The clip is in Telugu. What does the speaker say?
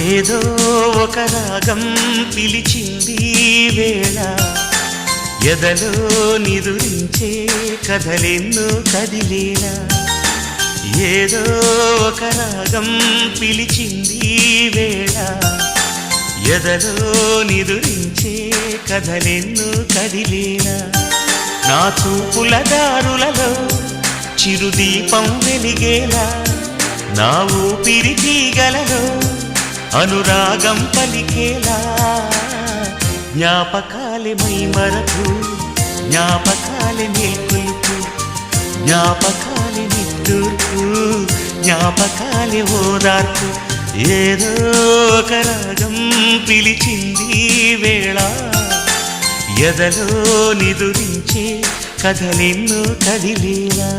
ఏదో ఒక రాగం పిలిచింది వేళ ఎదలో నిదురించే కథలెన్నో కదిలేలా ఏదో ఒక రాగం పిలిచింది వేళ ఎదలో నిదురించే కథలెన్నో కదిలేలా నా చూపుల దారులలో చిరుదీపం వెలిగేలా నా ఊపిరి తీగలలో అనురాగం పలికేలా జ్ఞాపకాలే మైమరపు జ్ఞాపకాలే మేల్కొలుపు జ్ఞాపకాలే నిట్టూర్పు జ్ఞాపకాలే ఓదార్పు ఏదో ఒక రాగం పిలిచింది వేళ ఎదలో నిదురించే కథలెన్నో కదిలేలా